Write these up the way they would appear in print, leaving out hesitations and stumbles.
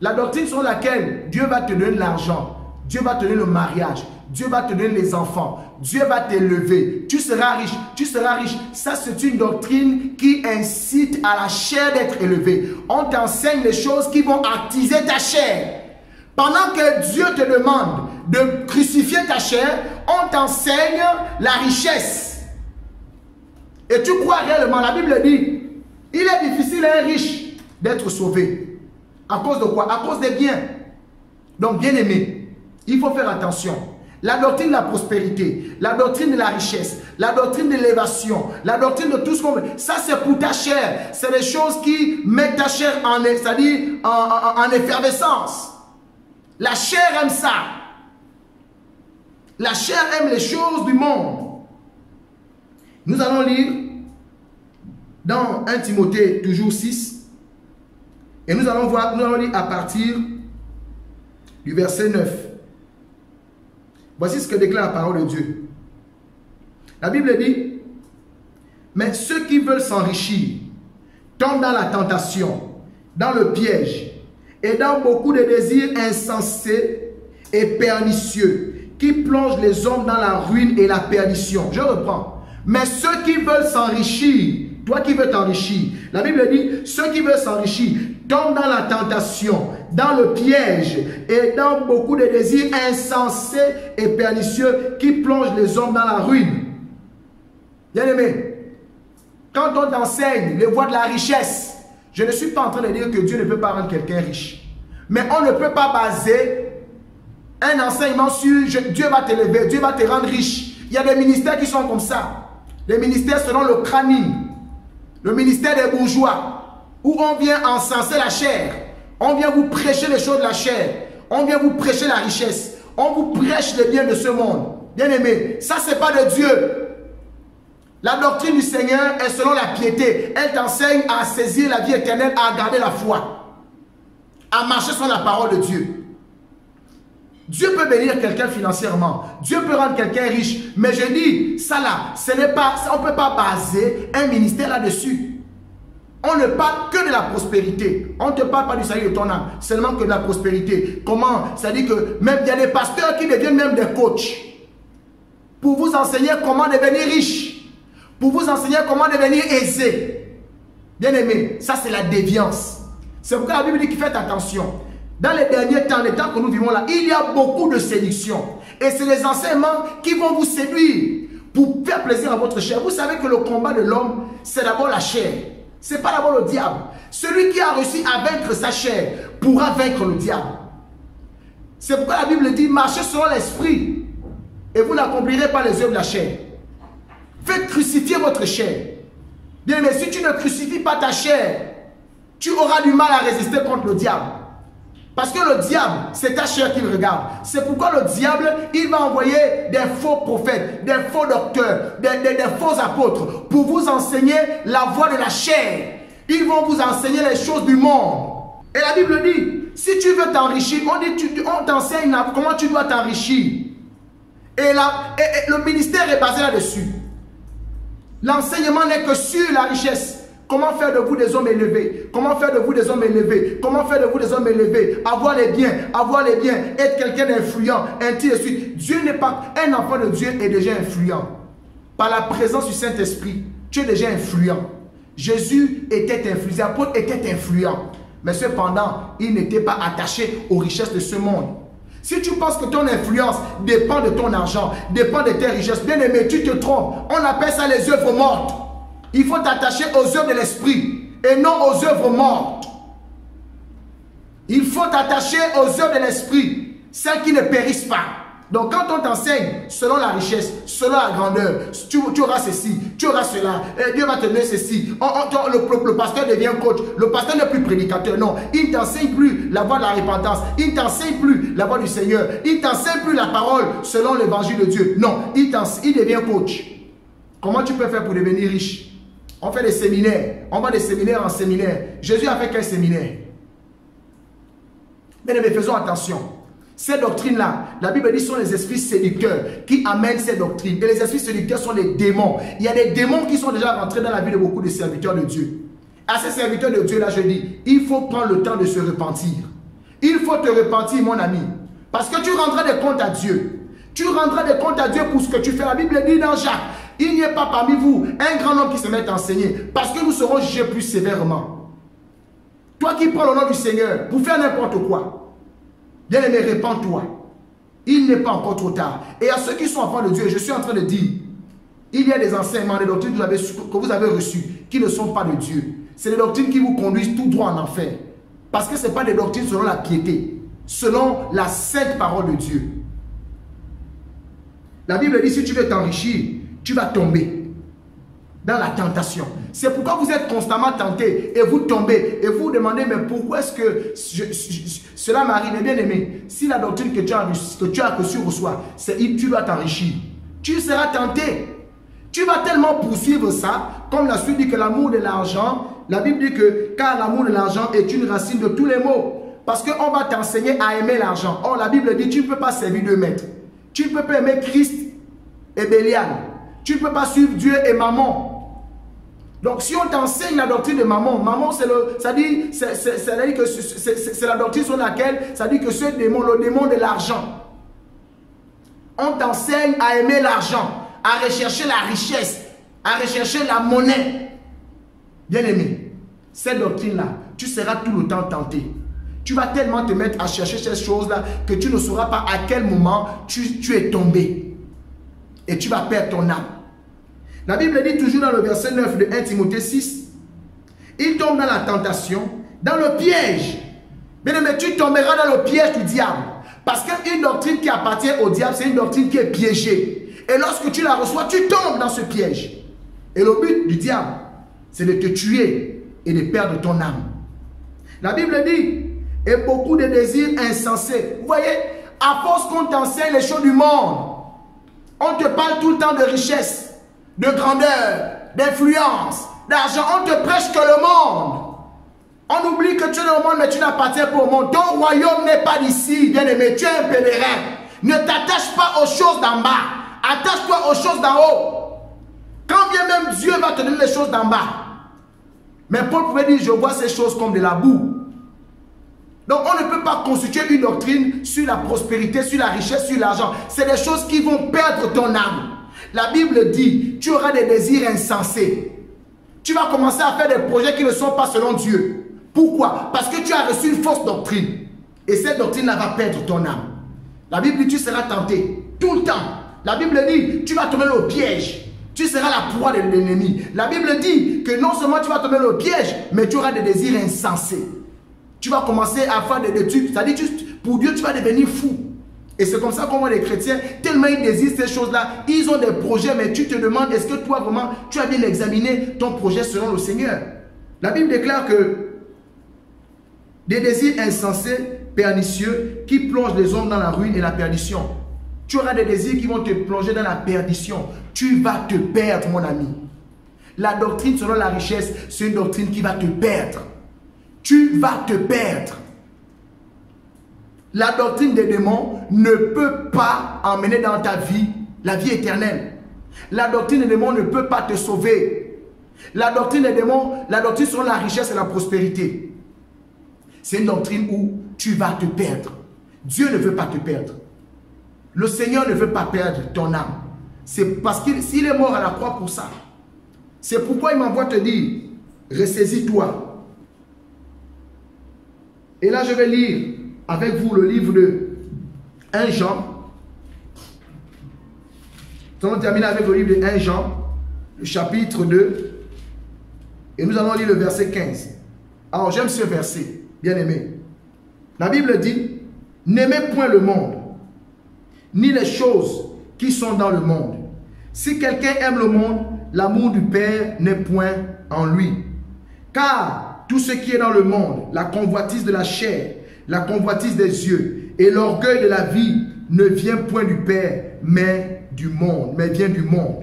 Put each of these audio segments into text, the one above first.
La doctrine sur laquelle Dieu va te donner l'argent, Dieu va te donner le mariage, Dieu va te donner les enfants, Dieu va t'élever, tu seras riche, tu seras riche. Ça, c'est une doctrine qui incite à la chair d'être élevée. On t'enseigne les choses qui vont attiser ta chair. Pendant que Dieu te demande de crucifier ta chair, on t'enseigne la richesse. Et tu crois réellement, la Bible dit, il est difficile à un riche d'être sauvé. À cause de quoi? À cause des biens. Donc, bien aimé, il faut faire attention. La doctrine de la prospérité, la doctrine de la richesse, la doctrine de l'élévation, la doctrine de tout ce qu'on veut, ça c'est pour ta chair. C'est des choses qui mettent ta chair c'est-à-dire en effervescence. La chair aime ça. La chair aime les choses du monde. Nous allons lire dans 1 Timothée, toujours 6. Et nous allons lire à partir du verset 9. Voici ce que déclare la parole de Dieu. La Bible dit, mais ceux qui veulent s'enrichir tombent dans la tentation, dans le piège et dans beaucoup de désirs insensés et pernicieux qui plongent les hommes dans la ruine et la perdition. Je reprends. Mais ceux qui veulent s'enrichir, toi qui veux t'enrichir, la Bible dit, ceux qui veulent s'enrichir tombent dans la tentation, dans le piège et dans beaucoup de désirs insensés et pernicieux qui plongent les hommes dans la ruine. Bien aimé, quand on t'enseigne les voies de la richesse, je ne suis pas en train de dire que Dieu ne peut pas rendre quelqu'un riche. Mais on ne peut pas baser un enseignement sur Dieu va t'élever, Dieu va te rendre riche. Il y a des ministères qui sont comme ça. Les ministères selon le crâne, le ministère des bourgeois, où on vient encenser la chair. On vient vous prêcher les choses de la chair. On vient vous prêcher la richesse. On vous prêche les biens de ce monde. Bien aimé, ça c'est pas de Dieu. La doctrine du Seigneur est selon la piété. Elle t'enseigne à saisir la vie éternelle, à garder la foi, à marcher sur la parole de Dieu. Dieu peut bénir quelqu'un financièrement. Dieu peut rendre quelqu'un riche. Mais je dis, ça là, ce n'est pas, on ne peut pas baser un ministère là-dessus. On ne parle que de la prospérité. On ne te parle pas du salut de ton âme, seulement que de la prospérité. Comment? C'est-à-dire que même il y a des pasteurs qui deviennent même des coachs pour vous enseigner comment devenir riche, pour vous enseigner comment devenir aisé. Bien aimé, ça c'est la déviance. C'est pourquoi la Bible dit qu'il fait attention. Dans les derniers temps, les temps que nous vivons là, il y a beaucoup de séduction. Et c'est les enseignements qui vont vous séduire pour faire plaisir à votre chair. Vous savez que le combat de l'homme, c'est d'abord la chair. Ce n'est pas d'abord le diable. Celui qui a réussi à vaincre sa chair pourra vaincre le diable. C'est pourquoi la Bible dit, marchez selon l'esprit et vous n'accomplirez pas les œuvres de la chair. Faites crucifier votre chair. Bien, mais si tu ne crucifies pas ta chair, tu auras du mal à résister contre le diable. Parce que le diable, c'est ta chair qu'il regarde. C'est pourquoi le diable, il va envoyer des faux prophètes, des faux docteurs, des faux apôtres pour vous enseigner la voie de la chair. Ils vont vous enseigner les choses du monde. Et la Bible dit, si tu veux t'enrichir, on t'enseigne comment tu dois t'enrichir. Et le ministère est basé là-dessus. L'enseignement n'est que sur la richesse. Comment faire de vous des hommes élevés? Comment faire de vous des hommes élevés? Comment faire de vous des hommes élevés? Avoir les biens, être quelqu'un d'influent, ainsi de suite. Dieu n'est pas... Un enfant de Dieu est déjà influent. Par la présence du Saint-Esprit, tu es déjà influent. Jésus était influent, les apôtres étaient influents. Mais cependant, il n'était pas attaché aux richesses de ce monde. Si tu penses que ton influence dépend de ton argent, dépend de tes richesses, bien aimé, tu te trompes. On appelle ça les œuvres mortes. Il faut t'attacher aux œuvres de l'esprit et non aux œuvres mortes. Il faut t'attacher aux œuvres de l'esprit, celles qui ne périssent pas. Donc quand on t'enseigne selon la richesse, selon la grandeur, tu auras ceci, tu auras cela, Dieu va te donner ceci. Le pasteur devient coach, le pasteur n'est plus prédicateur, non. Il ne t'enseigne plus la voie de la repentance, il ne t'enseigne plus la voie du Seigneur, il ne t'enseigne plus la parole selon l'évangile de Dieu. Non, il devient coach. Comment tu peux faire pour devenir riche? On fait des séminaires, on va des séminaires en séminaire. Jésus a fait quel séminaire? Mais faisons attention. Ces doctrines-là, la Bible dit, sont les esprits séducteurs qui amènent ces doctrines. Et les esprits séducteurs sont les démons. Il y a des démons qui sont déjà rentrés dans la vie de beaucoup de serviteurs de Dieu. À ces serviteurs de Dieu, là, je dis, il faut prendre le temps de se repentir. Il faut te repentir, mon ami. Parce que tu rendras des comptes à Dieu. Tu rendras des comptes à Dieu pour ce que tu fais. La Bible dit dans Jacques, il n'y a pas parmi vous un grand homme qui se mette à enseigner. Parce que nous serons jugés plus sévèrement. Toi qui prends le nom du Seigneur pour faire n'importe quoi. Bien-aimé, répands-toi. Il n'est pas encore trop tard. Et à ceux qui sont enfants de Dieu, je suis en train de dire, il y a des enseignements, des doctrines que vous avez reçues qui ne sont pas de Dieu. C'est des doctrines qui vous conduisent tout droit en enfer. Parce que ce n'est pas des doctrines selon la piété, selon la sainte parole de Dieu. La Bible dit, si tu veux t'enrichir, tu vas tomber dans la tentation. C'est pourquoi vous êtes constamment tenté et vous tombez et vous vous demandez, mais pourquoi est-ce que cela m'arrive? Bien aimé, si la doctrine que tu as reçois, c'est tu dois t'enrichir, tu seras tenté. Tu vas tellement poursuivre ça, comme la suite dit que l'amour de l'argent, la Bible dit que car l'amour de l'argent est une racine de tous les maux. Parce qu'on va t'enseigner à aimer l'argent. Or, la Bible dit, tu ne peux pas servir deux maîtres. Tu ne peux pas aimer Christ et Bélial. Tu ne peux pas suivre Dieu et Mammon. Donc, si on t'enseigne la doctrine de Mammon, Mammon, c'est la doctrine sur laquelle ça dit que ce démon, le démon de l'argent. On t'enseigne à aimer l'argent, à rechercher la richesse, à rechercher la monnaie. Bien-aimé, cette doctrine-là, tu seras tout le temps tenté. Tu vas tellement te mettre à chercher ces choses-là que tu ne sauras pas à quel moment tu es tombé. Et tu vas perdre ton âme. La Bible dit toujours dans le verset 9 de 1 Timothée 6, il tombe dans la tentation, dans le piège. Bien-aimé, tu tomberas dans le piège du diable. Parce qu'une doctrine qui appartient au diable, c'est une doctrine qui est piégée. Et lorsque tu la reçois, tu tombes dans ce piège. Et le but du diable, c'est de te tuer et de perdre ton âme. La Bible dit, et beaucoup de désirs insensés. Vous voyez, à force qu'on t'enseigne les choses du monde, on te parle tout le temps de richesse, de grandeur, d'influence, d'argent. On te prêche que le monde. On oublie que tu es dans le monde, mais tu n'appartiens pas au monde. Ton royaume n'est pas d'ici, bien-aimé. Tu es un pèlerin. Ne t'attache pas aux choses d'en bas. Attache-toi aux choses d'en haut. Quand bien même Dieu va te donner les choses d'en bas. Mais Paul pouvait dire, je vois ces choses comme de la boue. Donc on ne peut pas constituer une doctrine sur la prospérité, sur la richesse, sur l'argent. C'est des choses qui vont perdre ton âme. La Bible dit, tu auras des désirs insensés. Tu vas commencer à faire des projets qui ne sont pas selon Dieu. Pourquoi? Parce que tu as reçu une fausse doctrine. Et cette doctrine-là va perdre ton âme. La Bible dit, tu seras tenté tout le temps. La Bible dit, tu vas tomber au piège. Tu seras la proie de l'ennemi. La Bible dit que non seulement tu vas tomber au piège, mais tu auras des désirs insensés. Tu vas commencer à faire des trucs. C'est-à-dire, pour Dieu, tu vas devenir fou. Et c'est comme ça qu'on voit les chrétiens, tellement ils désirent ces choses-là. Ils ont des projets, mais tu te demandes, est-ce que toi, vraiment, tu as bien examiné ton projet selon le Seigneur? La Bible déclare que des désirs insensés, pernicieux, qui plongent les hommes dans la ruine et la perdition. Tu auras des désirs qui vont te plonger dans la perdition. Tu vas te perdre, mon ami. La doctrine selon la richesse, c'est une doctrine qui va te perdre. Tu vas te perdre. La doctrine des démons ne peut pas emmener dans ta vie la vie éternelle. La doctrine des démons ne peut pas te sauver. La doctrine des démons, la doctrine sur la richesse et la prospérité, c'est une doctrine où tu vas te perdre. Dieu ne veut pas te perdre. Le Seigneur ne veut pas perdre ton âme. C'est parce qu'il est mort à la croix pour ça. C'est pourquoi il m'envoie te dire, ressaisis-toi. Et là, je vais lire avec vous le livre de 1 Jean. Nous allons terminer avec le livre de 1 Jean, le chapitre 2. Et nous allons lire le verset 15. Alors, j'aime ce verset, bien aimé. La Bible dit, n'aimez point le monde, ni les choses qui sont dans le monde. Si quelqu'un aime le monde, l'amour du Père n'est point en lui. Car tout ce qui est dans le monde, la convoitise de la chair, la convoitise des yeux et l'orgueil de la vie ne vient point du Père, mais du monde, mais vient du monde.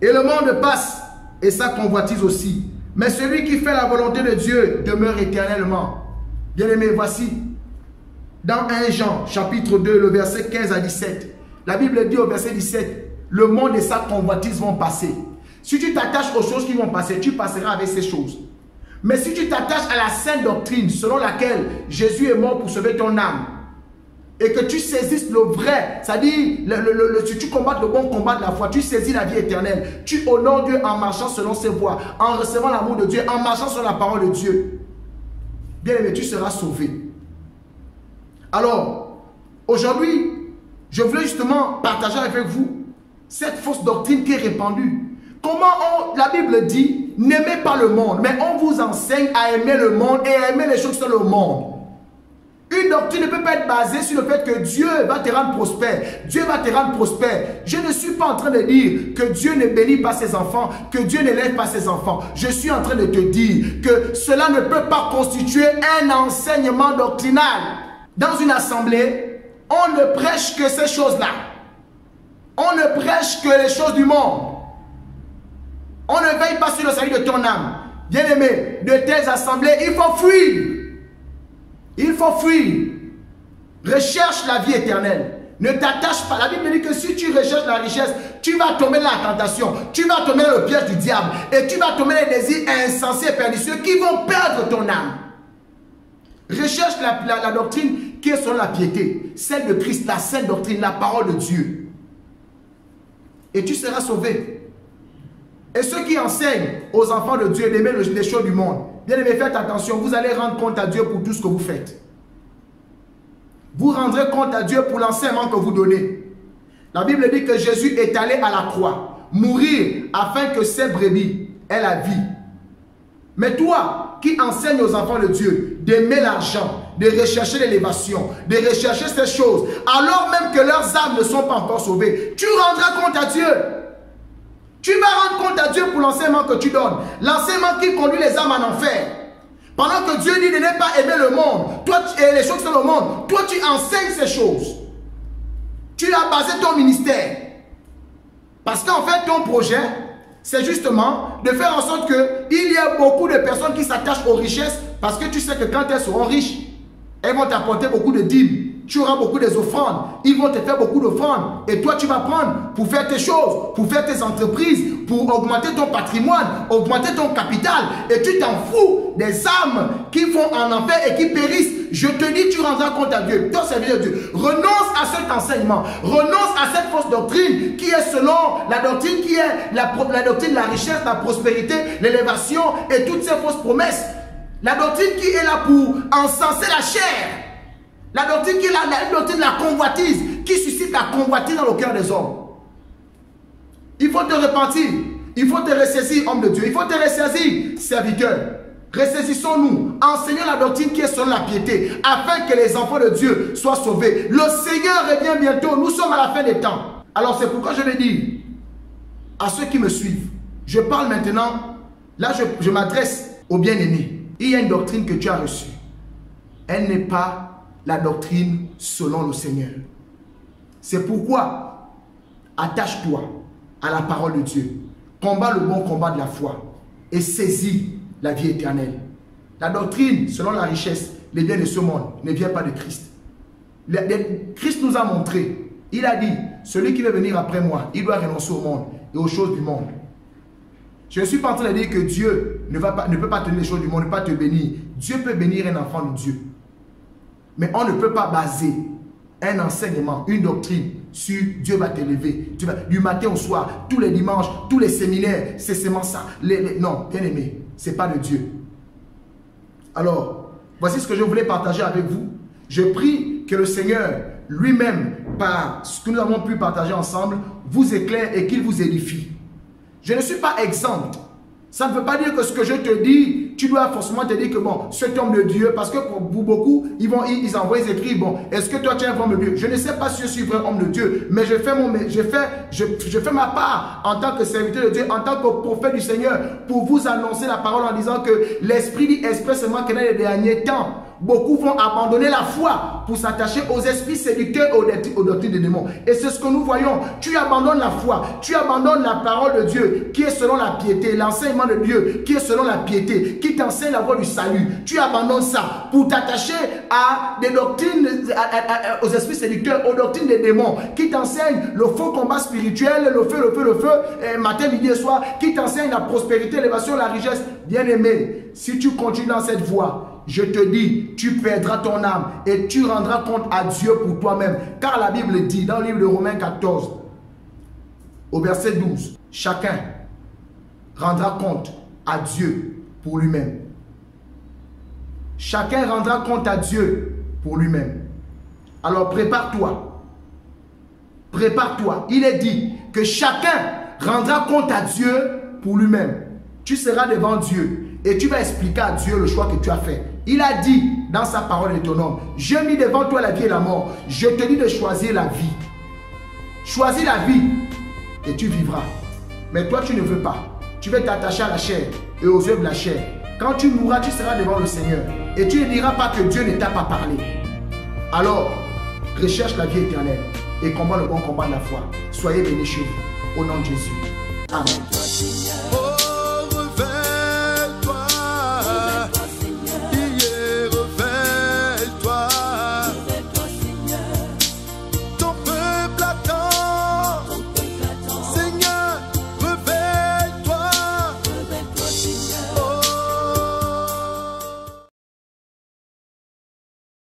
Et le monde passe et sa convoitise aussi. Mais celui qui fait la volonté de Dieu demeure éternellement. Bien-aimés, voici, dans 1 Jean, chapitre 2, le verset 15 à 17, la Bible dit au verset 17, le monde et sa convoitise vont passer. Si tu t'attaches aux choses qui vont passer, tu passeras avec ces choses. Mais si tu t'attaches à la sainte doctrine selon laquelle Jésus est mort pour sauver ton âme, et que tu saisisses le vrai, c'est-à-dire si tu combattes le bon combat de la foi, tu saisis la vie éternelle, tu honores Dieu en marchant selon ses voies, en recevant l'amour de Dieu, en marchant sur la parole de Dieu, bien aimé, tu seras sauvé. Alors, aujourd'hui, je voulais justement partager avec vous cette fausse doctrine qui est répandue. Comment la Bible dit, n'aimez pas le monde, mais on vous enseigne à aimer le monde et à aimer les choses sur le monde. Une doctrine ne peut pas être basée sur le fait que Dieu va te rendre prospère. Dieu va te rendre prospère. Je ne suis pas en train de dire que Dieu ne bénit pas ses enfants, que Dieu ne lève pas ses enfants. Je suis en train de te dire que cela ne peut pas constituer un enseignement doctrinal. Dans une assemblée, on ne prêche que ces choses-là. On ne prêche que les choses du monde. On ne veille pas sur le salut de ton âme. Bien-aimé, de telles assemblées, il faut fuir. Il faut fuir. Recherche la vie éternelle. Ne t'attache pas. La Bible dit que si tu recherches la richesse, tu vas tomber dans la tentation. Tu vas tomber dans le piège du diable. Et tu vas tomber dans les désirs insensés et pernicieux qui vont perdre ton âme. Recherche la doctrine qui est selon la piété. Celle de Christ, la sainte doctrine, la parole de Dieu. Et tu seras sauvé. Et ceux qui enseignent aux enfants de Dieu d'aimer les choses du monde, bien aimé, faites attention, vous allez rendre compte à Dieu pour tout ce que vous faites. Vous rendrez compte à Dieu pour l'enseignement que vous donnez. La Bible dit que Jésus est allé à la croix, mourir afin que ses brebis aient la vie. Mais toi qui enseignes aux enfants de Dieu d'aimer l'argent, de rechercher l'élévation, de rechercher ces choses, alors même que leurs âmes ne sont pas encore sauvées, tu rendras compte à Dieu. Tu vas rendre compte à Dieu pour l'enseignement que tu donnes. L'enseignement qui conduit les âmes en enfer. Pendant que Dieu dit de ne pas aimer le monde, toi, et les choses sur le monde, toi tu enseignes ces choses. Tu as basé ton ministère. Parce qu'en fait, ton projet, c'est justement de faire en sorte qu'il y a beaucoup de personnes qui s'attachent aux richesses parce que tu sais que quand elles seront riches, elles vont t'apporter beaucoup de dîmes. Tu auras beaucoup des offrandes. Ils vont te faire beaucoup d'offrandes. Et toi, tu vas prendre pour faire tes choses, pour faire tes entreprises, pour augmenter ton patrimoine, augmenter ton capital. Et tu t'en fous des âmes qui vont en enfer et qui périssent. Je te dis, tu rendras compte à Dieu. Toi, serviteur de Dieu. Renonce à cet enseignement. Renonce à cette fausse doctrine qui est selon la doctrine qui est la doctrine de la richesse, la prospérité, l'élévation et toutes ces fausses promesses. La doctrine qui est là pour encenser la chair. La doctrine qui est la doctrine de la convoitise, qui suscite la convoitise dans le cœur des hommes. Il faut te repentir. Il faut te ressaisir, homme de Dieu. Il faut te ressaisir, serviteur. Ressaisissons-nous. Enseignons la doctrine qui est selon la piété, afin que les enfants de Dieu soient sauvés. Le Seigneur revient bientôt. Nous sommes à la fin des temps. Alors c'est pourquoi je vais dire à ceux qui me suivent. Je parle maintenant. Là, je m'adresse aux bien-aimés. Il y a une doctrine que tu as reçue. Elle n'est pas la doctrine selon le Seigneur. C'est pourquoi attache-toi à la parole de Dieu. Combat le bon combat de la foi et saisis la vie éternelle. La doctrine selon la richesse, les biens de ce monde ne vient pas de Christ. Christ nous a montré, il a dit, celui qui veut venir après moi, il doit renoncer au monde et aux choses du monde. Je ne suis pas en train de dire que Dieu ne peut pas tenir les choses du monde, ne peut pas te bénir. Dieu peut bénir un enfant de Dieu. Mais on ne peut pas baser un enseignement, une doctrine sur Dieu va t'élever. Du matin au soir, tous les dimanches, tous les séminaires, c'est seulement ça. Non, bien aimé, ce n'est pas de Dieu. Alors, voici ce que je voulais partager avec vous. Je prie que le Seigneur lui-même, par ce que nous avons pu partager ensemble, vous éclaire et qu'il vous édifie. Je ne suis pas exempt. Ça ne veut pas dire que ce que je te dis, tu dois forcément te dire que bon, cet homme de Dieu, parce que pour beaucoup, ils envoient, ils écrivent, bon, est-ce que toi tu es un homme de Dieu? Je ne sais pas si je suis un homme de Dieu, mais je fais ma part en tant que serviteur de Dieu, en tant que prophète du Seigneur, pour vous annoncer la parole en disant que l'Esprit dit expressément que dans les derniers temps, beaucoup vont abandonner la foi pour s'attacher aux esprits séducteurs et aux doctrines des démons. Et c'est ce que nous voyons. Tu abandonnes la foi, tu abandonnes la parole de Dieu qui est selon la piété, l'enseignement de Dieu qui est selon la piété, qui t'enseigne la voie du salut. Tu abandonnes ça pour t'attacher à des doctrines, aux esprits séducteurs, aux doctrines des démons, qui t'enseignent le faux combat spirituel, le feu, matin, midi et soir, qui t'enseignent la prospérité, l'élévation, la richesse. Bien-aimé, si tu continues dans cette voie, je te dis, tu perdras ton âme et tu rendras compte à Dieu pour toi-même. Car la Bible dit dans le livre de Romains 14, au verset 12, chacun rendra compte à Dieu pour lui-même. Chacun rendra compte à Dieu pour lui-même. Alors prépare-toi. Prépare-toi. Il est dit que chacun rendra compte à Dieu pour lui-même. Tu seras devant Dieu et tu vas expliquer à Dieu le choix que tu as fait. Il a dit dans sa parole autonome, je mis devant toi la vie et la mort. Je te dis de choisir la vie. Choisis la vie et tu vivras. Mais toi, tu ne veux pas. Tu veux t'attacher à la chair et aux œuvres de la chair. Quand tu mourras, tu seras devant le Seigneur. Et tu ne diras pas que Dieu ne t'a pas parlé. Alors, recherche la vie éternelle et combat le bon combat de la foi. Soyez bénis chez vous. Au nom de Jésus. Amen.